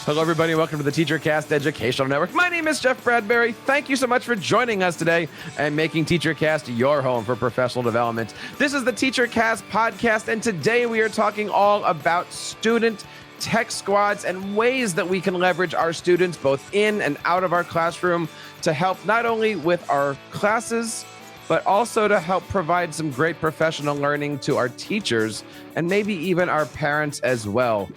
Hello, everybody. Welcome to the TEACHERCAST Educational Network. My name is Jeff Bradbury. Thank you so much for joining us today and making TEACHERCAST your home for professional development. This is the TEACHERCAST podcast, and today we are talking all about student tech squads and ways that we can leverage our students both in and out of our classroom to help not only with our classes, but also to help provide some great professional learning to our teachers and maybe even our parents as well.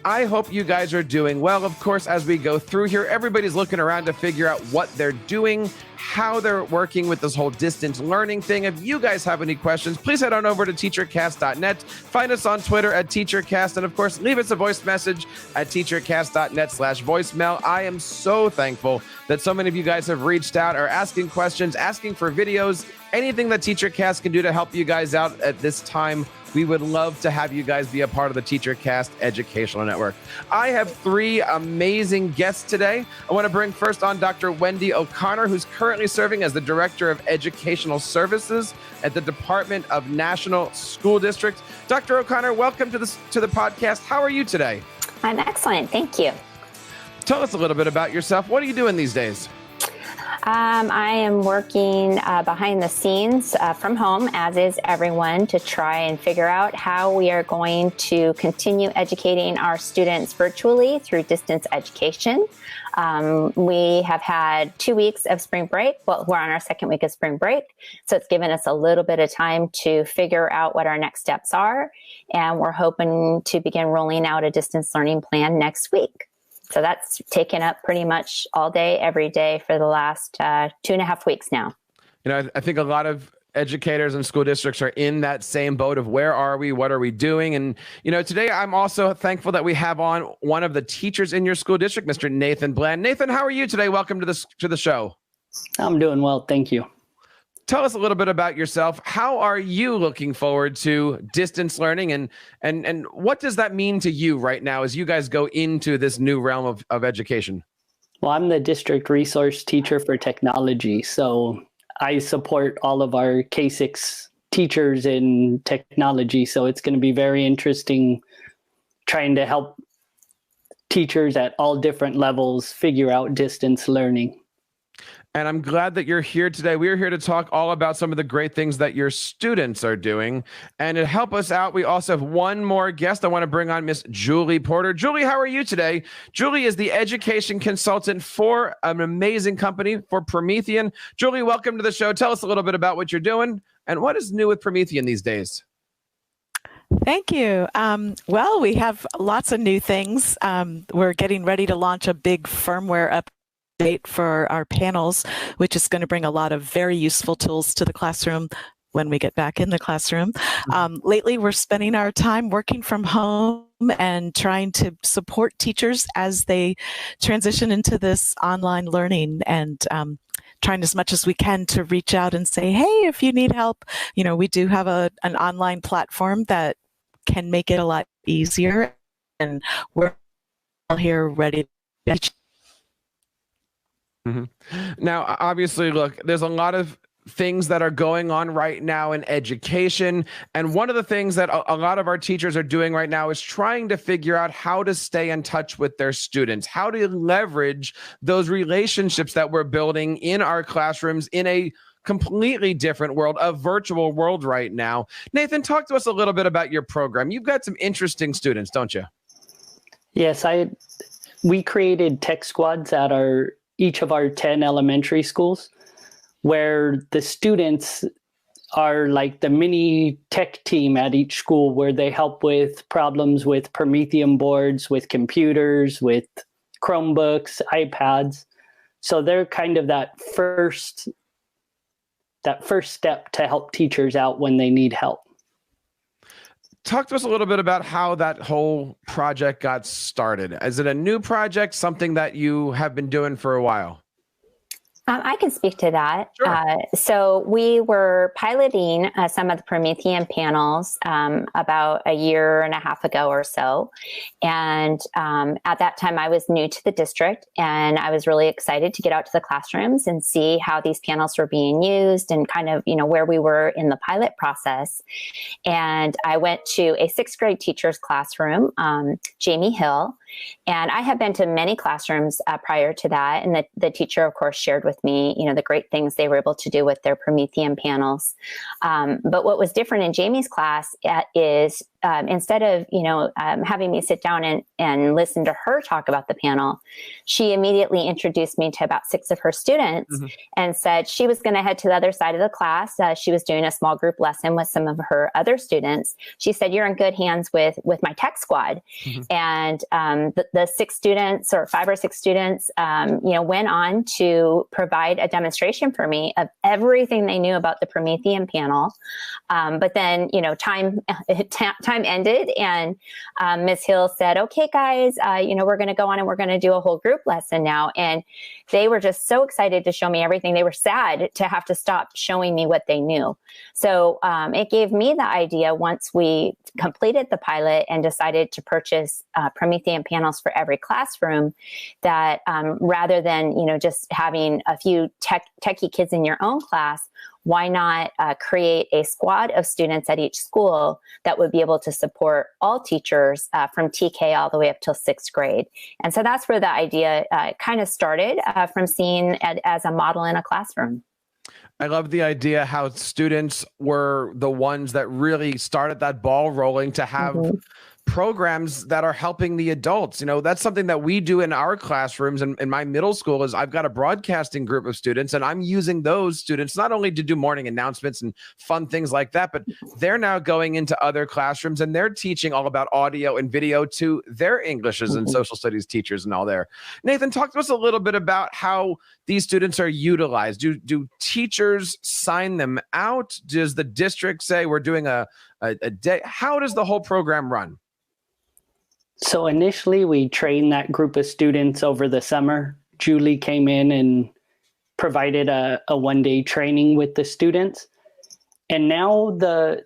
I hope you guys are doing well. Of course, as we go through here, everybody's looking around to figure out what they're doing, how they're working with this whole distance learning thing. If you guys have any questions, please head on over to teachercast.net. Find us on Twitter at TEACHERCAST. And of course, leave us a voice message at teachercast.net/voicemail. I am so thankful that so many of you guys have reached out, are asking questions, asking for videos, anything that TEACHERCAST can do to help you guys out at this time. We would love to have you guys be a part of the TEACHERCAST Educational Network. I have three amazing guests today. I want to bring first on Dr. Wendy O'Connor, who's currently serving as the Director of Educational Services at the Department of National School District. Dr. O'Connor, welcome to the podcast. How are you today? I'm excellent. Thank you. Tell us a little bit about yourself. What are you doing these days? I am working behind the scenes from home, as is everyone, to try and figure out how we are going to continue educating our students virtually through distance education. We have had 2 weeks of spring break. Well, we're on our second week of spring break. So it's given us a little bit of time to figure out what our next steps are. And we're hoping to begin rolling out a distance learning plan next week. So that's taken up pretty much all day, every day for the last 2.5 weeks now. You know, I think a lot of educators and school districts are in that same boat of where are we? What are we doing? And, you know, today I'm also thankful that we have on one of the teachers in your school district, Mr. Nathan Bland. Nathan, how are you today? Welcome to the show. I'm doing well. Thank you. Tell us a little bit about yourself. How are you looking forward to distance learning and what does that mean to you right now as you guys go into this new realm of education? Well, I'm the district resource teacher for technology. So I support all of our K-6 teachers in technology. So it's going to be very interesting trying to help teachers at all different levels figure out distance learning. And I'm glad that you're here today. We are here to talk all about some of the great things that your students are doing. And to help us out, we also have one more guest. I want to bring on Miss Julie Porter. Julie, how are you today? Julie is the education consultant for an amazing company, for Promethean. Julie, welcome to the show. Tell us a little bit about what you're doing and what is new with Promethean these days. Thank you. Well, we have lots of new things. We're getting ready to launch a big firmware update for our panels, which is going to bring a lot of very useful tools to the classroom when we get back in the classroom. Lately, we're spending our time working from home and trying to support teachers as they transition into this online learning and trying as much as we can to reach out and say, hey, if you need help, you know, we do have an online platform that can make it a lot easier. And we're all here ready to teach. Mm-hmm. Now, obviously, look, there's a lot of things that are going on right now in education. And one of the things that a lot of our teachers are doing right now is trying to figure out how to stay in touch with their students, how to leverage those relationships that we're building in our classrooms in a completely different world, a virtual world right now. Nathan, talk to us a little bit about your program. You've got some interesting students, don't you? Yes, we created tech squads at each of our 10 elementary schools, where the students are like the mini tech team at each school, where they help with problems with Promethean boards, with computers, with Chromebooks, iPads. So they're kind of that first step to help teachers out when they need help. Talk to us a little bit about how that whole project got started. Is it a new project, something that you have been doing for a while? I can speak to that. Sure. So we were piloting some of the Promethean panels about 1.5 years ago or so. And at that time, I was new to the district, and I was really excited to get out to the classrooms and see how these panels were being used and kind of, you know, where we were in the pilot process. And I went to a 6th grade teacher's classroom, Jamie Hill, And I have been to many classrooms prior to that. And the teacher, of course, shared with me, the great things they were able to do with their Promethean panels. But what was different in Jamie's class is instead of, having me sit down and listen to her talk about the panel, she immediately introduced me to about 6 of her students and said she was going to head to the other side of the class. She was doing a small group lesson with some of her other students. She said, "You're in good hands with my tech squad." And the 6 students or 5 or 6 students, went on to provide a demonstration for me of everything they knew about the Promethean panel. But then, time ended, and Ms. Hill said, "Okay, guys, we're going to go on and we're going to do a whole group lesson now." And they were just so excited to show me everything. They were sad to have to stop showing me what they knew. So it gave me the idea, once we completed the pilot and decided to purchase Promethean panels for every classroom, that rather than just having a few techie kids in your own class, why not create a squad of students at each school that would be able to support all teachers from TK all the way up till 6th grade? And so that's where the idea kind of started, from seeing it as a model in a classroom. I love the idea how students were the ones that really started that ball rolling to have programs that are helping the adults. That's something that we do in our classrooms. And in my middle school is I've got a broadcasting group of students, and I'm using those students not only to do morning announcements and fun things like that, but they're now going into other classrooms and they're teaching all about audio and video to their Englishes and social studies teachers and all there. Nathan, talk to us a little bit about how these students are utilized. Do teachers sign them out? Does the district say we're doing a day? How does the whole program run? So initially, we trained that group of students over the summer. Julie came in and provided a one-day training with the students. And now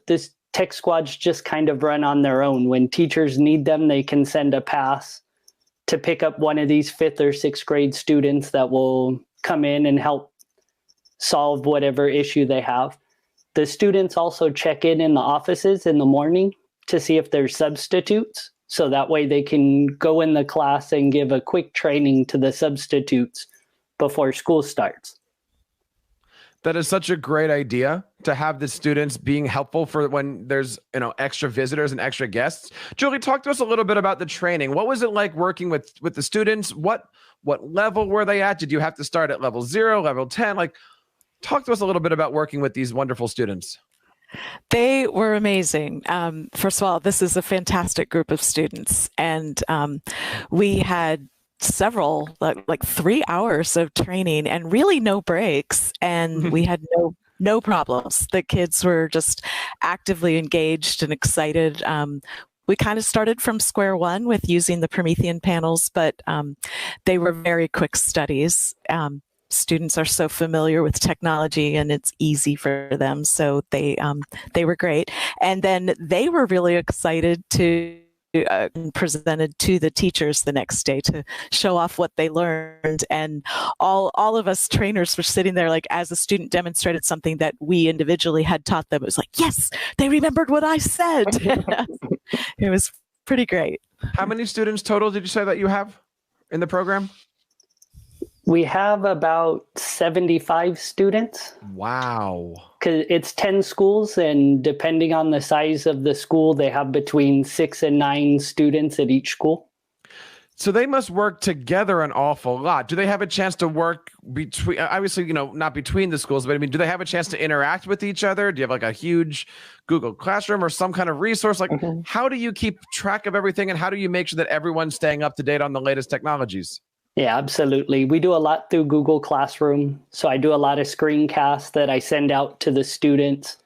this tech squads just kind of run on their own. When teachers need them, they can send a pass to pick up one of these 5th or 6th grade students that will come in and help solve whatever issue they have. The students also check in the offices in the morning to see if there's substitutes. So that way they can go in the class and give a quick training to the substitutes before school starts. That is such a great idea, to have the students being helpful for when there's, extra visitors and extra guests. Julie, talk to us a little bit about the training. What was it like working with the students? What level were they at? Did you have to start at level 0, level 10? Talk to us a little bit about working with these wonderful students. They were amazing. First of all, this is a fantastic group of students. And we had several, like 3 hours of training and really no breaks. And we had no problems. The kids were just actively engaged and excited. We kind of started from square one with using the Promethean panels, but they were very quick studies. Students are so familiar with technology and it's easy for them. So they were great. And then they were really excited to presented to the teachers the next day to show off what they learned. And all of us trainers were sitting there, like, as a student demonstrated something that we individually had taught them, it was like, yes, they remembered what I said. It was pretty great. How many students total did you say that you have in the program? We have about 75 students. Wow. Because it's 10 schools, and depending on the size of the school, they have between 6 and 9 students at each school. So they must work together an awful lot. Do they have a chance to work between, obviously, not between the schools, but do they have a chance to interact with each other? Do you have like a huge Google Classroom or some kind of resource? How do you keep track of everything, and how do you make sure that everyone's staying up to date on the latest technologies? Yeah, absolutely. We do a lot through Google Classroom. So I do a lot of screencasts that I send out to the students.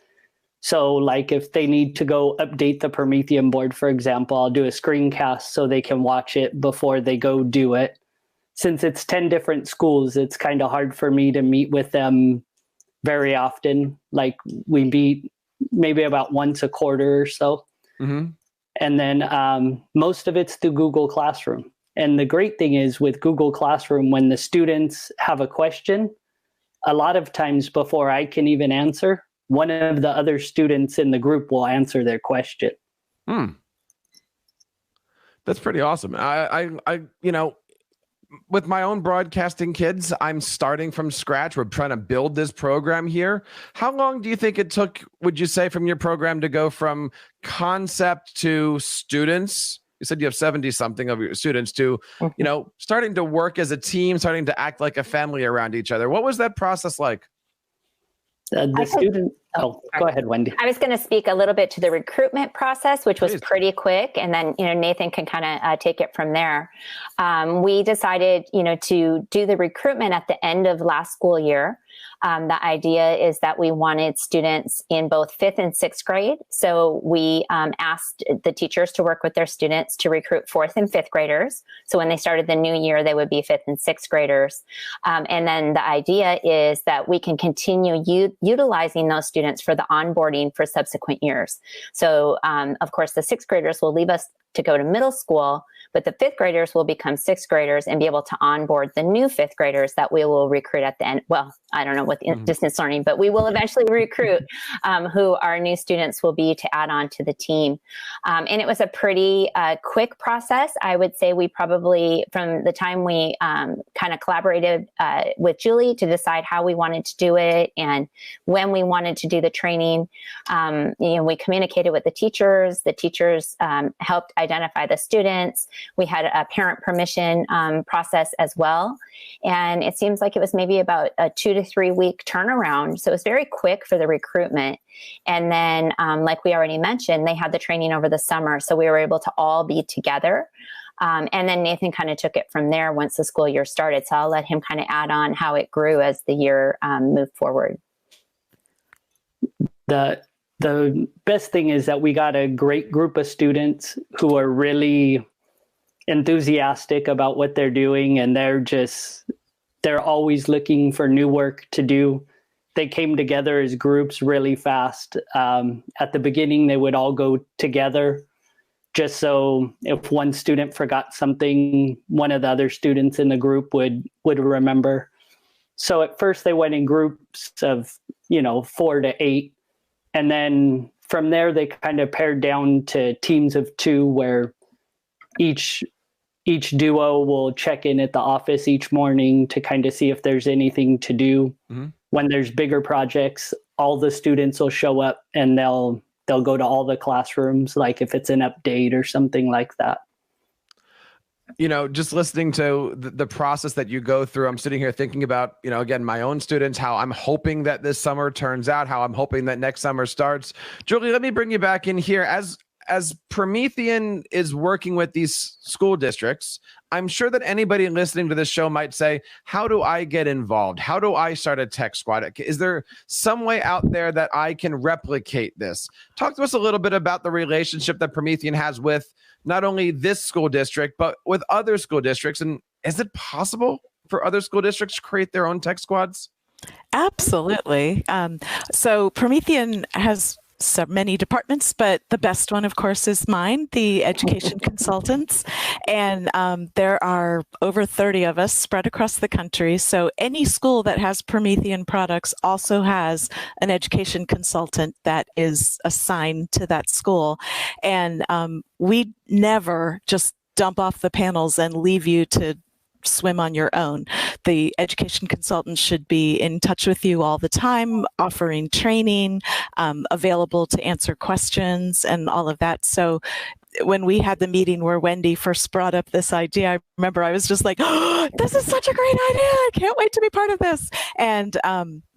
So like if they need to go update the Promethean board, for example, I'll do a screencast so they can watch it before they go do it. Since it's 10 different schools, it's kind of hard for me to meet with them very often. Like we meet maybe about once a quarter or so. And then most of it's through Google Classroom. And the great thing is with Google Classroom, when the students have a question, a lot of times before I can even answer, one of the other students in the group will answer their question. That's pretty awesome. With my own broadcasting kids, I'm starting from scratch. We're trying to build this program here. How long do you think it took, would you say, from your program to go from concept to students? You said you have 70 something of your students to, starting to work as a team, starting to act like a family around each other. What was that process like? Go ahead, Wendy. I was going to speak a little bit to the recruitment process, which was pretty quick. And then, Nathan can kind of take it from there. We decided, to do the recruitment at the end of last school year. The idea is that we wanted students in both 5th and 6th grade. So we asked the teachers to work with their students to recruit 4th and 5th graders. So when they started the new year, they would be 5th and 6th graders. And then the idea is that we can continue utilizing those students for the onboarding for subsequent years. So, of course, the 6th graders will leave us to go to middle school, but the 5th graders will become 6th graders and be able to onboard the new 5th graders that we will recruit at the end. Well, I don't know what distance learning, but we will eventually recruit who our new students will be to add on to the team. And it was a pretty quick process. I would say we probably, from the time we kind of collaborated with Julie to decide how we wanted to do it and when we wanted to do the training, we communicated with the teachers. The teachers helped identify the students. We had a parent permission process as well. And it seems like it was maybe about a 2 to 3 week turnaround. So it was very quick for the recruitment. And then, like we already mentioned, they had the training over the summer. So we were able to all be together. And then Nathan kind of took it from there once the school year started. So I'll let him kind of add on how it grew as the year moved forward. The best thing is that we got a great group of students who are really enthusiastic about what they're doing, and they're always looking for new work to do. They came together as groups really fast. At the beginning, they would all go together just so if one student forgot something, one of the other students in the group would remember. So at first they went in groups of, 4 to 8. And then from there, they kind of pared down to teams of 2 where each duo will check in at the office each morning to kind of see if there's anything to do. Mm-hmm. When there's bigger projects, all the students will show up and they'll go to all the classrooms, like if it's an update or something like that. Just listening to the process that you go through, I'm sitting here thinking about, again, my own students, how I'm hoping that this summer turns out, how I'm hoping that next summer starts. Julie, let me bring you back in here. As Promethean is working with these school districts, I'm sure that anybody listening to this show might say, how do I get involved? How do I start a tech squad? Is there some way out there that I can replicate this? Talk to us a little bit about the relationship that Promethean has with not only this school district, but with other school districts. And is it possible for other school districts to create their own tech squads? Absolutely. So Promethean has so many departments, but the best one, of course, is mine, the education consultants. And there are over 30 of us spread across the country. So any school that has Promethean products also has an education consultant that is assigned to that school. And we never just dump off the panels and leave you to swim on your own. The education consultant should be in touch with you all the time, offering training, available to answer questions and all of that. So when we had the meeting where Wendy first brought up this idea, I remember I was just like, oh, this is such a great idea. I can't wait to be part of this. And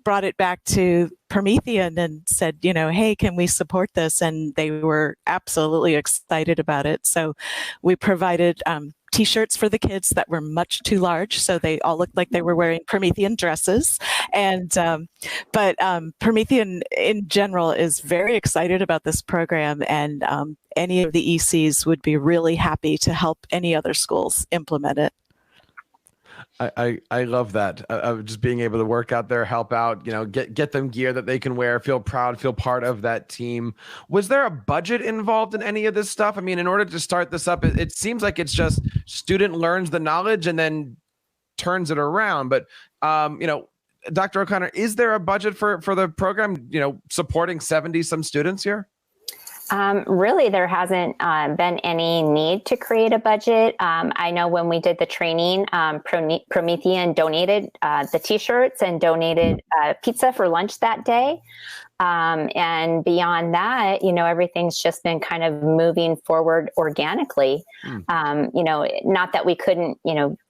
brought it back to Promethean and said, hey, can we support this? And they were absolutely excited about it. So we provided T-shirts for the kids that were much too large, so they all looked like they were wearing Promethean dresses. And but Promethean in general is very excited about this program, and any of the ECs would be really happy to help any other schools implement it. I love that, of just being able to work out there, help out, get them gear that they can wear, feel proud, feel part of that team. Was there a budget involved in any of this stuff? I mean, in order to start this up, it seems like it's just student learns the knowledge and then turns it around. But, Dr. O'Connor, is there a budget for the program, supporting 70 some students here? Really, there hasn't been any need to create a budget. I know when we did the training, Promethean donated the T-shirts and donated pizza for lunch that day. And beyond that, everything's just been kind of moving forward organically. Not that we couldn't,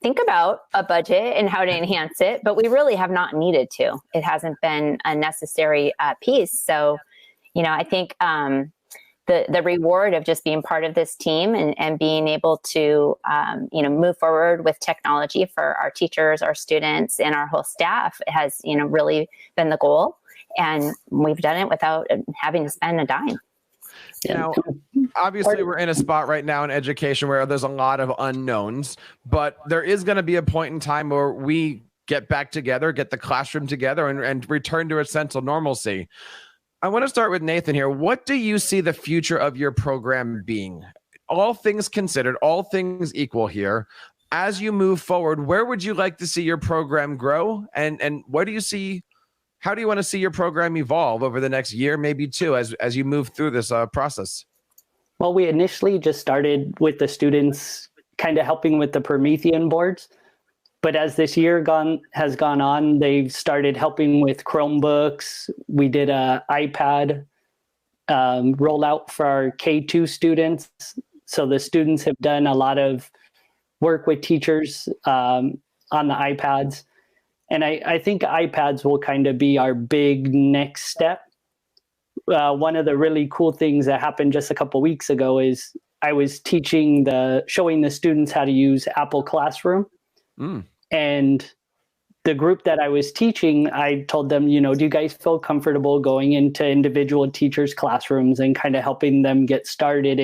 think about a budget and how to enhance it, but we really have not needed to. It hasn't been a necessary piece. So, I think the reward of just being part of this team and being able to, move forward with technology for our teachers, our students, and our whole staff has, really been the goal. And we've done it without having to spend a dime. Now, obviously, we're in a spot right now in education where there's a lot of unknowns, but there is going to be a point in time where we get back together, get the classroom together, and return to a sense of normalcy. I want to start with Nathan here. What do you see the future of your program being? All things considered, all things equal here. As you move forward, where would you like to see your program grow? And what do you see? How do you want to see your program evolve over the next year, maybe two, as you move through this process? Well, we initially just started with the students kind of helping with the Promethean boards. But as this year has gone on, they've started helping with Chromebooks. We did an iPad rollout for our K2 students. So the students have done a lot of work with teachers on the iPads. And I think iPads will kind of be our big next step. One of the really cool things that happened just a couple of weeks ago is I was showing the students how to use Apple Classroom. And the group that I was teaching, I told them, do you guys feel comfortable going into individual teachers' classrooms and kind of helping them get started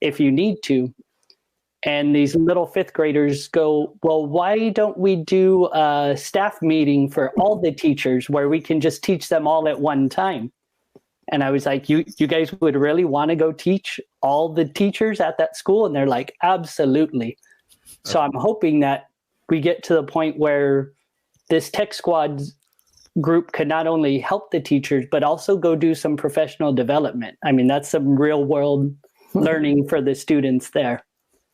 if you need to? And these little fifth graders go, well, why don't we do a staff meeting for all the teachers where we can just teach them all at one time? And I was like, you guys would really want to go teach all the teachers at that school? And they're like, absolutely. So I'm hoping that we get to the point where this Tech Squad group could not only help the teachers, but also go do some professional development. I mean, that's some real world learning for the students there.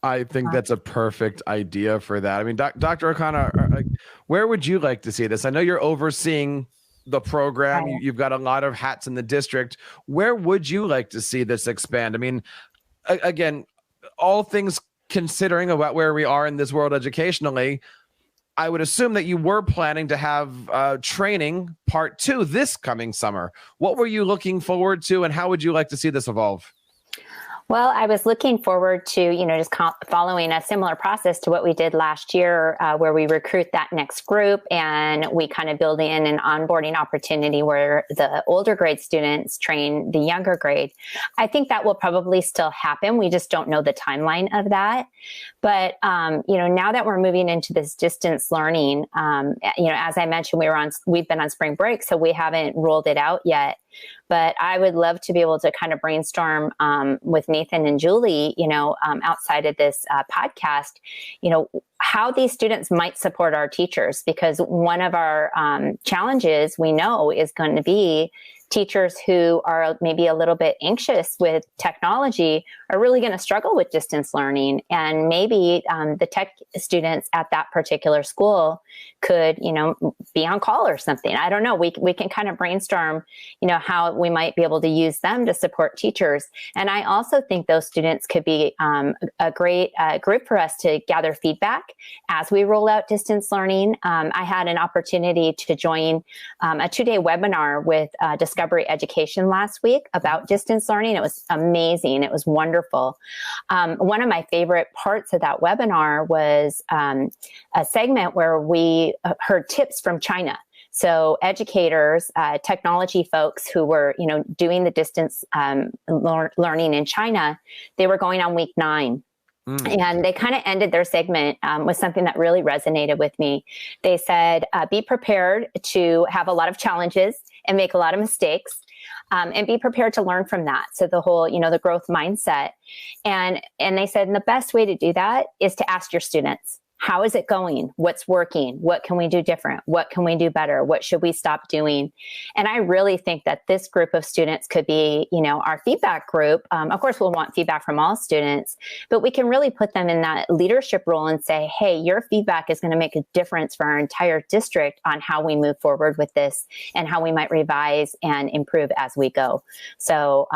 I think that's a perfect idea for that. I mean, Dr. O'Connor, where would you like to see this? I know you're overseeing the program. You've got a lot of hats in the district. Where would you like to see this expand? I mean, again, all things considering about where we are in this world educationally, I would assume that you were planning to have training part 2 this coming summer. What were you looking forward to, and how would you like to see this evolve? Well, I was looking forward to, just following a similar process to what we did last year, where we recruit that next group and we kind of build in an onboarding opportunity where the older grade students train the younger grade. I think that will probably still happen. We just don't know the timeline of that. But, now that we're moving into this distance learning, as I mentioned, we've been on spring break, so we haven't rolled it out yet. But I would love to be able to kind of brainstorm with Nathan and Julie, outside of this podcast, how these students might support our teachers, because one of our challenges we know is going to be teachers who are maybe a little bit anxious with technology are really going to struggle with distance learning. And maybe the tech students at that particular school could, be on call or something. I don't know. We can kind of brainstorm, how we might be able to use them to support teachers. And I also think those students could be a great group for us to gather feedback as we roll out distance learning. I had an opportunity to join a 2-day webinar with Discovery Education last week about distance learning. It was amazing. It was wonderful. One of my favorite parts of that webinar was a segment where we heard tips from China. So educators, technology folks who were, doing the distance learning in China, they were going on week 9. And they kind of ended their segment with something that really resonated with me. They said, be prepared to have a lot of challenges and make a lot of mistakes, and be prepared to learn from that. So the whole, the growth mindset. And they said, and the best way to do that is to ask your students, How is it going? What's working? What can we do different? What can we do better? What should we stop doing? And I really think that this group of students could be, our feedback group. Of course, we'll want feedback from all students, but we can really put them in that leadership role and say, hey, your feedback is going to make a difference for our entire district on how we move forward with this and how we might revise and improve as we go. So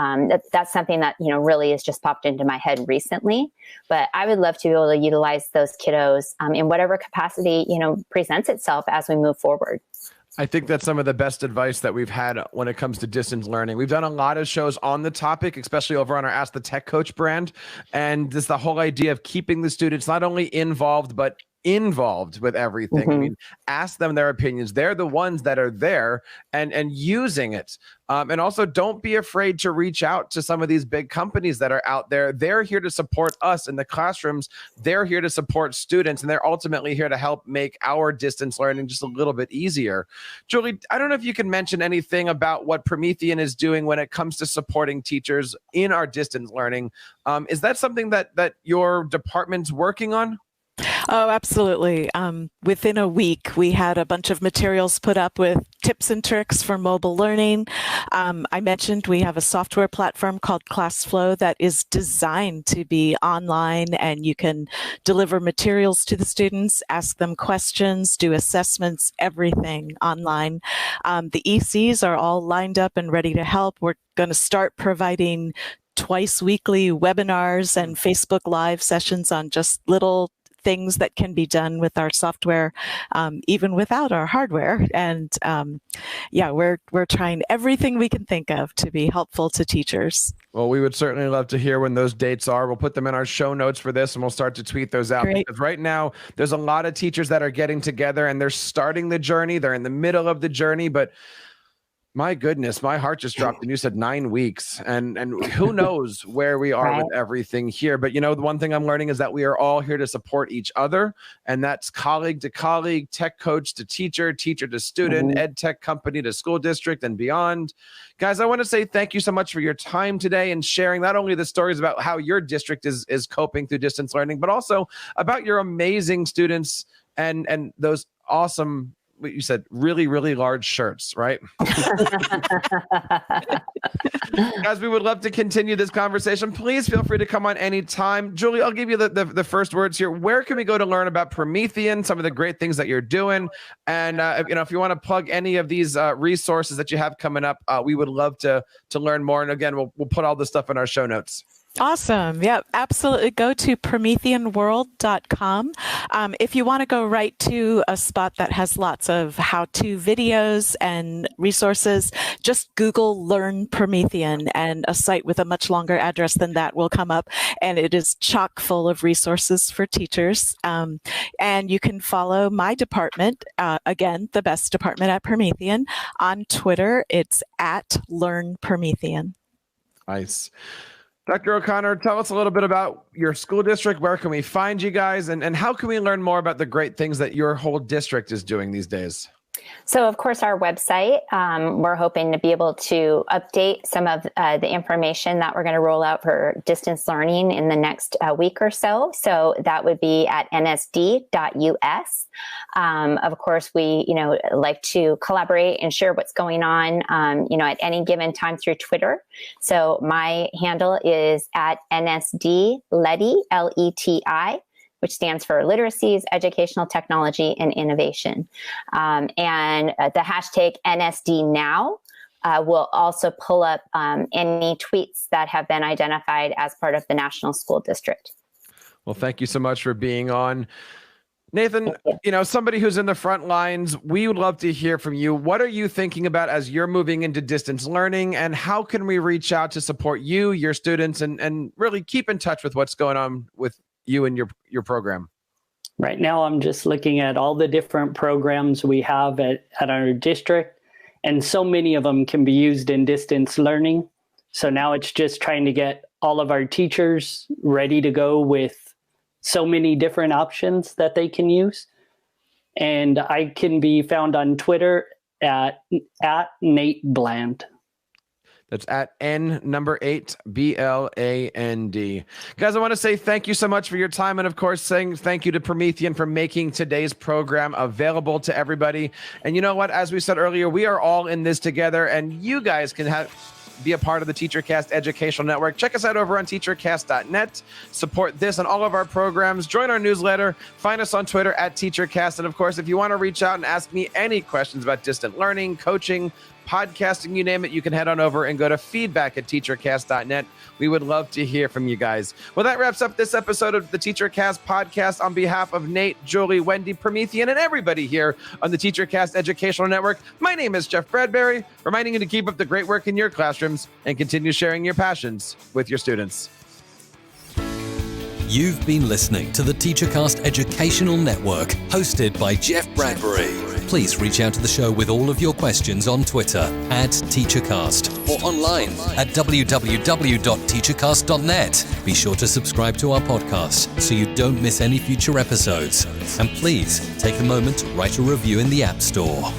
that's something that, really has just popped into my head recently. But I would love to be able to utilize those kiddos in whatever capacity, presents itself as we move forward. I think that's some of the best advice that we've had when it comes to distance learning. We've done a lot of shows on the topic, especially over on our Ask the Tech Coach brand. And this the whole idea of keeping the students not only involved, but involved with everything. Mm-hmm. I mean, ask them their opinions. They're the ones that are there and using it. And also don't be afraid to reach out to some of these big companies that are out there. They're here to support us in the classrooms. They're here to support students, and they're ultimately here to help make our distance learning just a little bit easier. Julie, I don't know if you can mention anything about what Promethean is doing when it comes to supporting teachers in our distance learning. Is that something that your department's working on? Oh, absolutely. Within a week, we had a bunch of materials put up with tips and tricks for mobile learning. I mentioned we have a software platform called ClassFlow that is designed to be online, and you can deliver materials to the students, ask them questions, do assessments, everything online. The ECs are all lined up and ready to help. We're going to start providing twice weekly webinars and Facebook Live sessions on just little things that can be done with our software, even without our hardware. And we're trying everything we can think of to be helpful to teachers. Well, we would certainly love to hear when those dates are. We'll put them in our show notes for this, and we'll start to tweet those out. Great. Because right now, there's a lot of teachers that are getting together, and they're starting the journey. They're in the middle of the journey, but my goodness, my heart just dropped and you said 9 weeks, and who knows where we are Right. with everything here. But the one thing I'm learning is that we are all here to support each other, and that's colleague to colleague, tech coach to teacher, teacher to student, ed tech company to school district and beyond. Guys, I want to say thank you so much for your time today and sharing not only the stories about how your district is coping through distance learning, but also about your amazing students and those awesome, what you said, really, really large shirts, right? Guys, we would love to continue this conversation. Please feel free to come on anytime. Julie, I'll give you the first words here. Where can we go to learn about Promethean, some of the great things that you're doing? And if you want to plug any of these resources that you have coming up, we would love to learn more. And again, we'll put all this stuff in our show notes. Awesome. Yeah, absolutely. Go to prometheanworld.com. If you want to go right to a spot that has lots of how-to videos and resources, just Google Learn Promethean, and a site with a much longer address than that will come up. And it is chock full of resources for teachers. And you can follow my department, again, the best department at Promethean. On Twitter, it's at Learn Promethean. Nice. Dr. O'Connor, tell us a little bit about your school district. Where can we find you guys? And how can we learn more about the great things that your whole district is doing these days? So, of course, our website, we're hoping to be able to update some of the information that we're going to roll out for distance learning in the next week or so. So that would be at nsd.us. Of course, we, like to collaborate and share what's going on, at any given time through Twitter. So my handle is at nsdleti, L-E-T-I, which stands for Literacies, Educational Technology, and Innovation. And the hashtag NSDNow will also pull up any tweets that have been identified as part of the National School District. Well, thank you so much for being on. Nathan, somebody who's in the front lines, we would love to hear from you. What are you thinking about as you're moving into distance learning, and how can we reach out to support you, your students, and really keep in touch with what's going on with you and your program? Right now, I'm just looking at all the different programs we have at our district, and so many of them can be used in distance learning. So now it's just trying to get all of our teachers ready to go with so many different options that they can use. And I can be found on Twitter at Nate Bland. That's at N number 8 BLAND. Guys, I want to say thank you so much for your time. And of course, saying thank you to Promethean for making today's program available to everybody. And you know what? As we said earlier, we are all in this together, and you guys can be a part of the TeacherCast Educational Network. Check us out over on teachercast.net. Support this and all of our programs. Join our newsletter. Find us on Twitter at TeacherCast. And of course, if you want to reach out and ask me any questions about distant learning, coaching, podcasting, you name it, you can head on over and go to feedback@teachercast.net. We would love to hear from you guys. Well, that wraps up this episode of the TeacherCast podcast. On behalf of Nate, Julie, Wendy, Promethean, and everybody here on the TeacherCast Educational Network, my name is Jeff Bradbury, reminding you to keep up the great work in your classrooms and continue sharing your passions with your students. You've been listening to the TeacherCast Educational Network, hosted by Jeff Bradbury. Please reach out to the show with all of your questions on Twitter @TeacherCast or online at www.teachercast.net. Be sure to subscribe to our podcast so you don't miss any future episodes. And please take a moment to write a review in the App Store.